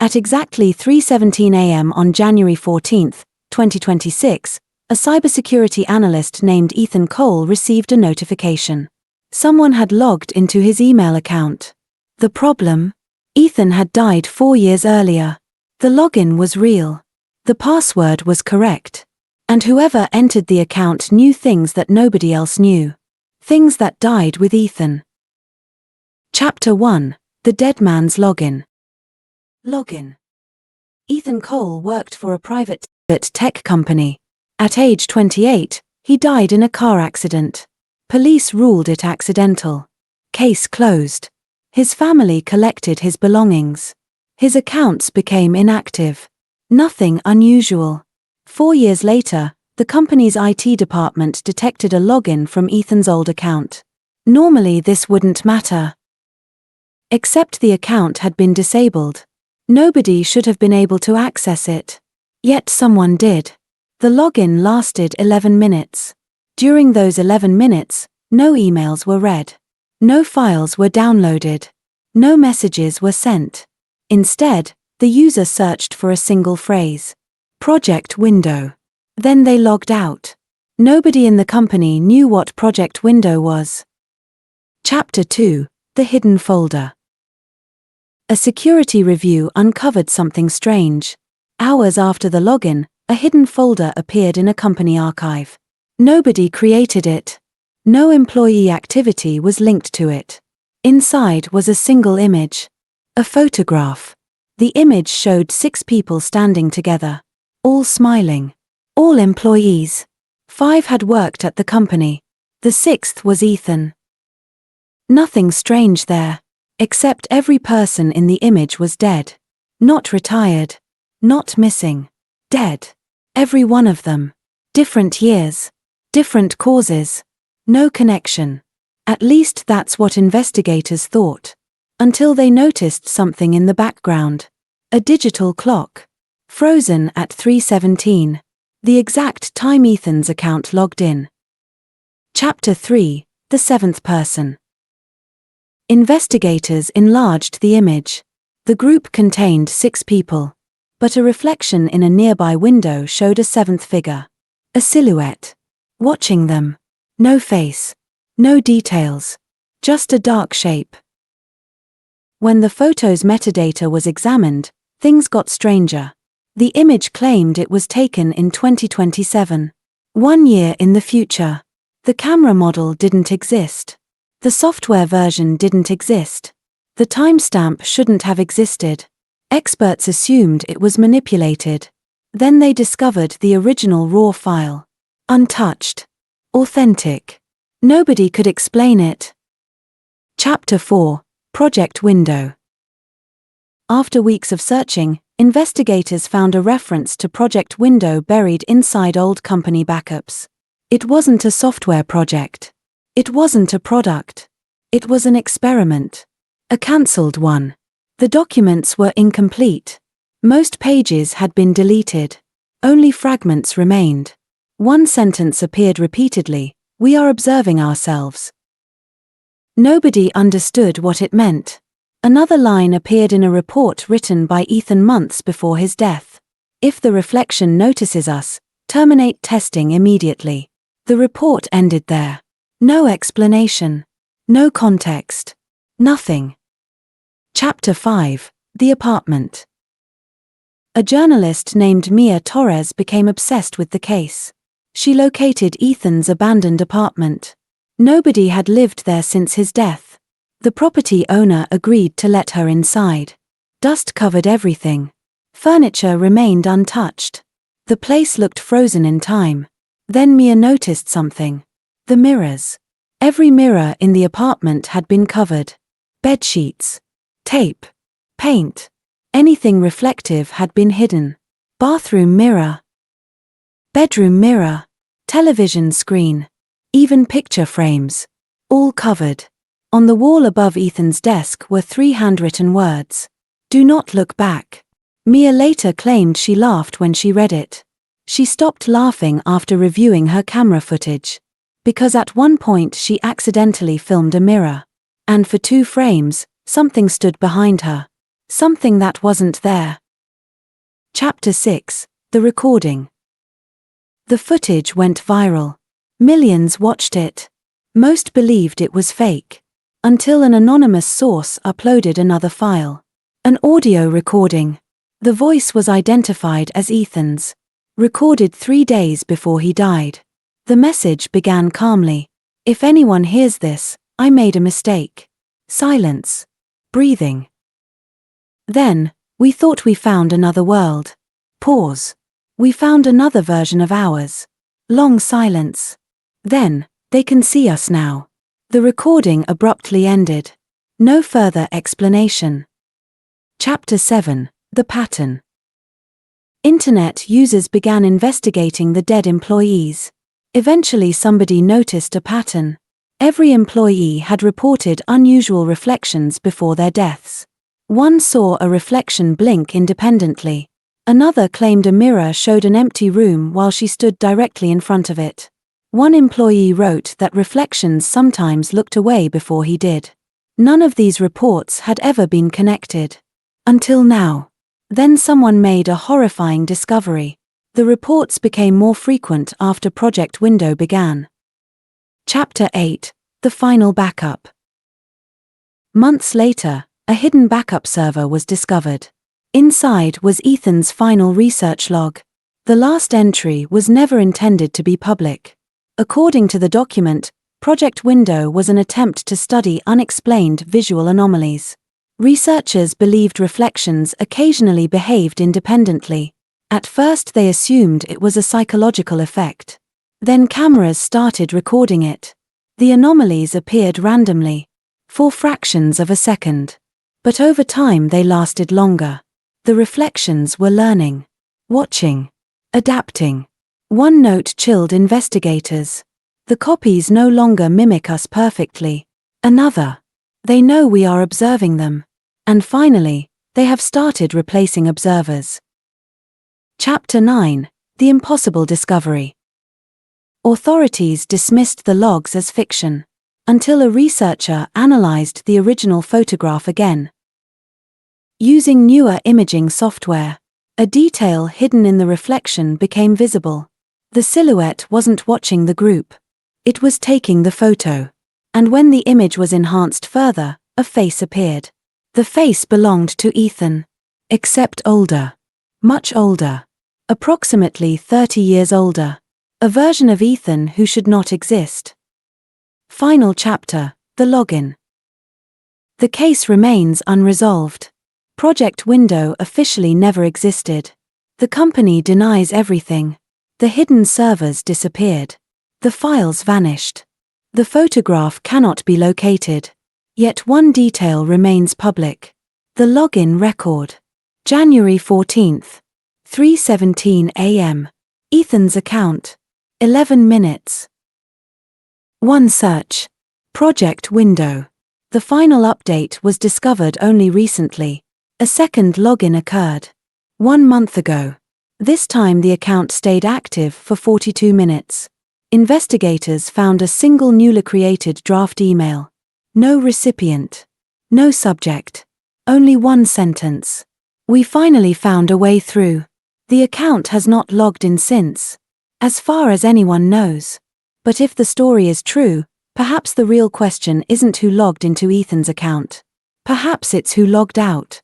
At exactly 3:17 a.m. on January 14, 2026, a cybersecurity analyst named Ethan Cole received a notification. Someone had logged into his email account. The problem? Ethan had died 4 years earlier. The login was real. The password was correct. And whoever entered the account knew things that nobody else knew. Things that died with Ethan. Chapter 1: The Dead Man's Login. Login. Ethan Cole worked for a private tech company. At age 28, he died in a car accident. Police ruled it accidental. Case closed. His family collected his belongings. His accounts became inactive. Nothing unusual. 4 years later, the company's IT department detected a login from Ethan's old account. Normally this wouldn't matter. Except the account had been disabled. Nobody should have been able to access it. Yet someone did. The login lasted 11 minutes. During those 11 minutes, no emails were read. No files were downloaded. No messages were sent. Instead, the user searched for a single phrase. Project Window. Then they logged out. Nobody in the company knew what Project Window was. Chapter 2: The Hidden Folder. A security review uncovered something strange. Hours after the login, a hidden folder appeared in a company archive. Nobody created it. No employee activity was linked to it. Inside was a single image. A photograph. The image showed 6 people standing together. All smiling. All employees. 5 had worked at the company. The 6th was Ethan. Nothing strange there. Except every person in the image was dead. Not retired. Not missing. Dead. Every one of them. Different years. Different causes. No connection. At least that's what investigators thought. Until they noticed something in the background. A digital clock. Frozen at 3:17. The exact time Ethan's account logged in. Chapter 3: The 7th Person. Investigators enlarged the image. The group contained 6 people. But a reflection in a nearby window showed a 7th figure. A silhouette. Watching them. No face. No details. Just a dark shape. When the photo's metadata was examined, things got stranger. The image claimed it was taken in 2027. 1 year in the future. The camera model didn't exist. The software version didn't exist. The timestamp shouldn't have existed. Experts assumed it was manipulated. Then they discovered the original raw file. Untouched. Authentic. Nobody could explain it. Chapter 4: Project Window. After weeks of searching, investigators found a reference to Project Window buried inside old company backups. It wasn't a software project. It wasn't a product. It was an experiment. A cancelled one. The documents were incomplete. Most pages had been deleted. Only fragments remained. One sentence appeared repeatedly: "We are observing ourselves." Nobody understood what it meant. Another line appeared in a report written by Ethan months before his death. "If the reflection notices us, terminate testing immediately." The report ended there. No explanation. No context. Nothing. Chapter 5: The Apartment. A journalist named Mia Torres became obsessed with the case. She located Ethan's abandoned apartment. Nobody had lived there since his death. The property owner agreed to let her inside. Dust covered everything. Furniture remained untouched. The place looked frozen in time. Then Mia noticed something. The mirrors. Every mirror in the apartment had been covered. Bedsheets. Tape. Paint. Anything reflective had been hidden. Bathroom mirror. Bedroom mirror. Television screen. Even picture frames. All covered. On the wall above Ethan's desk were 3 handwritten words. "Do not look back." Mia later claimed she laughed when she read it. She stopped laughing after reviewing her camera footage. Because at one point she accidentally filmed a mirror. And for 2 frames, something stood behind her. Something that wasn't there. Chapter 6. The recording. The footage went viral. Millions watched it. Most believed it was fake. Until an anonymous source uploaded another file. An audio recording. The voice was identified as Ethan's. Recorded 3 days before he died. The message began calmly. If anyone hears this, I made a mistake. Silence. Breathing. Then, we thought we found another world. Pause. We found another version of ours. Long silence. Then, they can see us now. The recording abruptly ended. No further explanation. Chapter 7. The pattern. Internet users began investigating the dead employees. Eventually somebody noticed a pattern. Every employee had reported unusual reflections before their deaths. One saw a reflection blink independently. Another claimed a mirror showed an empty room while she stood directly in front of it. One employee wrote that reflections sometimes looked away before he did. None of these reports had ever been connected. Until now. Then someone made a horrifying discovery. The reports became more frequent after Project Window began. Chapter 8. The final backup. Months later, a hidden backup server was discovered. Inside was Ethan's final research log. The last entry was never intended to be public. According to the document, Project Window was an attempt to study unexplained visual anomalies. Researchers believed reflections occasionally behaved independently. At first they assumed it was a psychological effect. Then cameras started recording it. The anomalies appeared randomly, for fractions of a second. But over time they lasted longer. The reflections were learning, watching, adapting. One note chilled investigators. The copies no longer mimic us perfectly. Another. They know we are observing them. And finally, they have started replacing observers. Chapter 9. The impossible discovery. Authorities dismissed the logs as fiction, until a researcher analyzed the original photograph again. Using newer imaging software, a detail hidden in the reflection became visible. The silhouette wasn't watching the group. It was taking the photo. And when the image was enhanced further, a face appeared. The face belonged to Ethan. Except older. Much older. Approximately 30 years older. A version of Ethan who should not exist. Final chapter, the login. The case remains unresolved. Project Window officially never existed. The company denies everything. The hidden servers disappeared. The files vanished. The photograph cannot be located. Yet one detail remains public. The login record. January 14th. 3:17 a.m. Ethan's account. 11 minutes. One search. Project Window. The final update was discovered only recently. A second login occurred. 1 month ago. This time the account stayed active for 42 minutes. Investigators found a single newly created draft email. No recipient. No subject. Only one sentence. We finally found a way through. The account has not logged in since. As far as anyone knows. But if the story is true, perhaps the real question isn't who logged into Ethan's account. Perhaps it's who logged out.